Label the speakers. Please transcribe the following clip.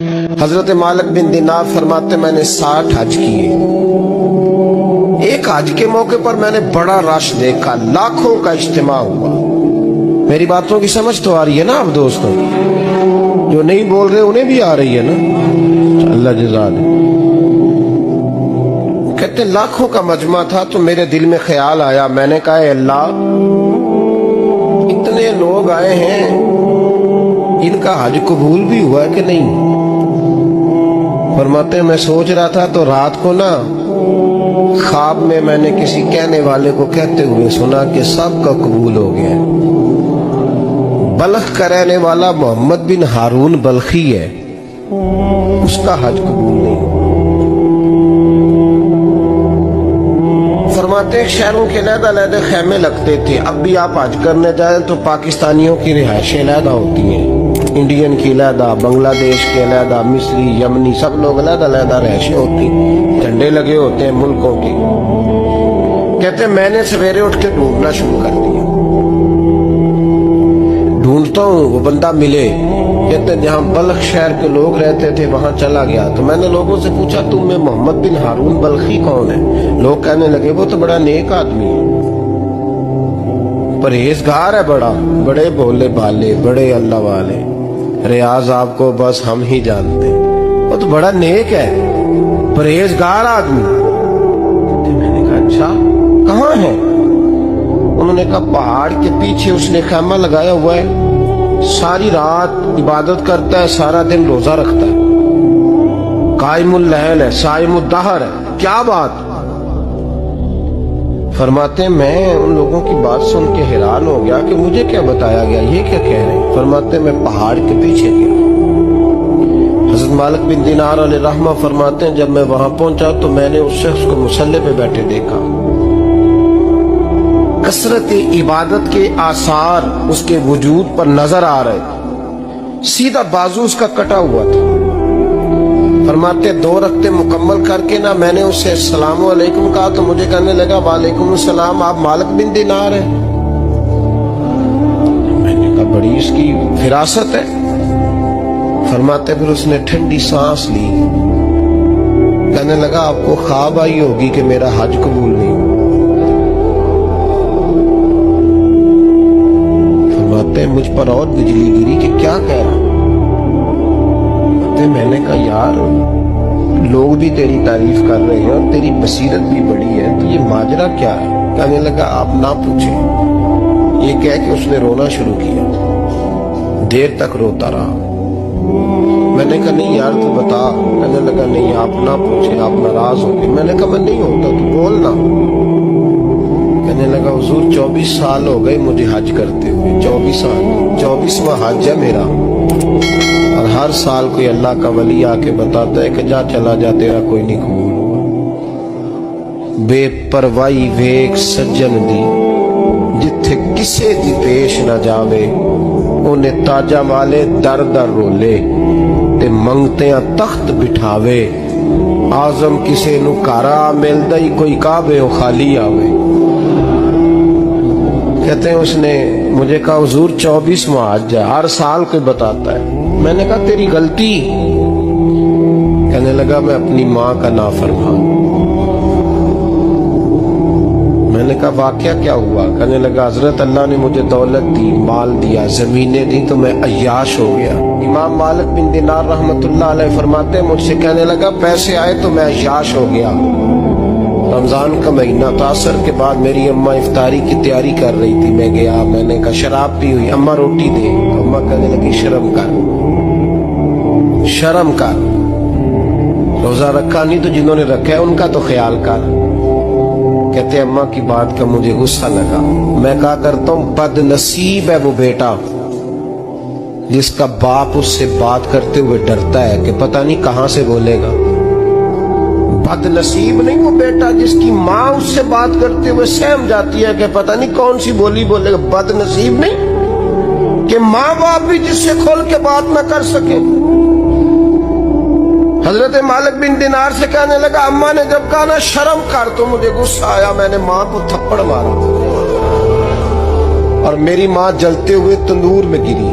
Speaker 1: حضرت مالک بن دینار فرماتے میں نے 60 حج کیے. ایک حج کے موقع پر میں نے بڑا رش دیکھا، لاکھوں کا اجتماع ہوا. میری باتوں کی سمجھ تو آ رہی ہے نا آپ دوستوں؟ جو نہیں بول رہے انہیں بھی آ رہی ہے نا؟ اللہ جزا دے. کہتے لاکھوں کا مجمع تھا تو میرے دل میں خیال آیا، میں نے کہا اے اللہ، اتنے لوگ آئے ہیں، ان کا حج قبول بھی ہوا ہے کہ نہیں؟ فرماتے میں سوچ رہا تھا تو رات کو نا خواب میں نے کسی کہنے والے کو کہتے ہوئے سنا کہ سب کا قبول ہو گیا ہے. بلخ کا رہنے والا محمد بن ہارون بلخی ہے، اس کا حج قبول نہیں. فرماتے ہیں شہروں کے علیحدہ علیحدہ خیمے لگتے تھے. اب بھی آپ حج کرنے جائیں تو پاکستانیوں کی رہائشیں علیحدہ ہوتی ہیں، انڈین کی علیحدہ، بنگلہ دیش کے علیحدہ، مصری، یمنی، سب لوگ علیحدہ علیحدہ رہائشیں ہوتی ہیں، جھنڈے لگے ہوتے ہیں ملکوں کے. کہتے ہیں میں نے سویرے اٹھ کے ڈھونڈنا شروع کر دیا. ڈھونڈتا ہوں وہ بندہ ملے. کہتے ہیں جہاں بلخ شہر کے لوگ رہتے تھے وہاں چلا گیا تو میں نے لوگوں سے پوچھا تم میں محمد بن ہارون بلخی کون ہے؟ لوگ کہنے لگے وہ تو بڑا نیک آدمی ہے، پرہیزگار ہے، بڑے بولے بالے، بڑے اللہ والے، ریاض آپ کو بس ہم ہی جانتے ہیں، وہ تو بڑا نیک ہے، پرہیزگار آدمی. میں نے کہا اچھا کہاں ہے؟ انہوں نے کہا پہاڑ کے پیچھے اس نے خیمہ لگایا ہوا ہے، ساری رات عبادت کرتا ہے، سارا دن روزہ رکھتا ہے، قائم اللیل ہے، صائم الدہر ہے. کیا بات؟ فرماتے ہیں میں ان لوگوں کی بات سن کے حیران ہو گیا کہ مجھے کیا بتایا گیا، یہ کیا کہہ رہے ہیں؟ فرماتے ہیں میں پہاڑ کے پیچھے گیا. حضرت مالک بن دینار علیہ رحمہ فرماتے ہیں جب میں وہاں پہنچا تو میں نے اس شخص کو مصلی پہ بیٹھے دیکھا. کثرت عبادت کے آثار اس کے وجود پر نظر آ رہے. سیدھا بازو اس کا کٹا ہوا تھا. فرماتے 2 رکعتیں مکمل کر کے نا میں نے اس سے السلام علیکم کہا تو مجھے کہنے لگا وعلیکم السلام، آپ مالک بن دینار ہیں؟ میں نے کہا بڑی اس کی فراست ہے. فرماتے پھر اس نے ٹھنڈی سانس لی، کہنے لگا آپ کو خواب آئی ہوگی کہ میرا حج قبول نہیں. فرماتے مجھ پر اور بجلی گری کہ کیا کہہ رہا. میں نے کہا یار لوگ بھی تیری تعریف کر رہے ہیں اور تیری بصیرت بھی بڑی ہے، تو یہ ماجرا کیا ہے؟ کہنے لگا آپ نہ پوچھیں. یہ کہہ کے اس نے رونا شروع کیا، دیر تک روتا رہا. میں نے کہا نہیں یار تو بتا. کہنے لگا نہیں آپ نہ پوچھیں، آپ ناراض ہو گئے. میں نے کہا میں نہیں ہوتا، تو بولنا. کہنے لگا حضور 24 سال ہو گئے مجھے حج کرتے ہوئے، 24 سال، 24واں حج ہے میرا، اور ہر سال کوئی اللہ کا ولی آ کے بتاتا ہے کہ جا چلا جا تیرا کوئی نہیں قبول ہوا. بے پروائی ویک سجن دی جتھے کسے دی پیش نہ جاوے، انہیں تاجہ والے در در رولے تے منگتیاں تخت بٹھاوے. آزم کسے نو کارا ملدا ہی کوئی کعبے و خالی آوے. کہتے ہیں اس نے مجھے کہا حضور 24واں حج ہے، ہر سال کوئی بتاتا ہے. میں نے کہا تیری غلطی. کہنے لگا میں اپنی ماں کا نافرمان. میں نے کہا واقعہ کیا ہوا؟ کہنے لگا حضرت اللہ نے مجھے دولت دی، مال دیا، زمینیں دی تو میں عیاش ہو گیا. امام مالک بن دینار رحمت اللہ علیہ فرماتے ہیں مجھ سے کہنے لگا پیسے آئے تو میں عیاش ہو گیا. رمضان کا مہینہ تھا، عصر کے بعد میری اماں افطاری کی تیاری کر رہی تھی. میں گیا، میں نے کہا شراب پی ہوئی، اماں روٹی دے. اماں کہنے لگی شرم کر، شرم کر، روزہ رکھا نہیں تو جنہوں نے رکھا ہے ان کا تو خیال کر. کہتے اماں کی بات کا مجھے غصہ لگا. میں کہا کرتا ہوں بد نصیب ہے وہ بیٹا جس کا باپ اس سے بات کرتے ہوئے ڈرتا ہے کہ پتہ نہیں کہاں سے بولے گا. بد نصیب نہیں وہ بیٹا جس کی ماں اس سے بات کرتے ہوئے سہم جاتی ہے کہ پتہ نہیں کون سی بولی بولے گا. بد نصیب نہیں کہ ماں باپ بھی جس سے کھول کے بات نہ کر سکے. حضرت مالک بن دینار سے کہنے لگا اماں نے جب کہا نا شرم کر تو مجھے غصہ آیا. میں نے ماں کو تھپڑ مارا اور میری ماں جلتے ہوئے تندور میں گری.